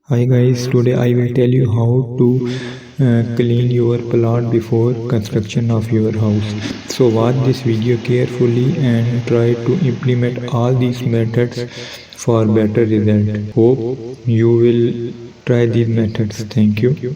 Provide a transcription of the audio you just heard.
Hi guys, today I will tell you how to clean your plot before construction of your house. So watch this video carefully and try to implement all these methods for better result. Hope you will try these methods. Thank you.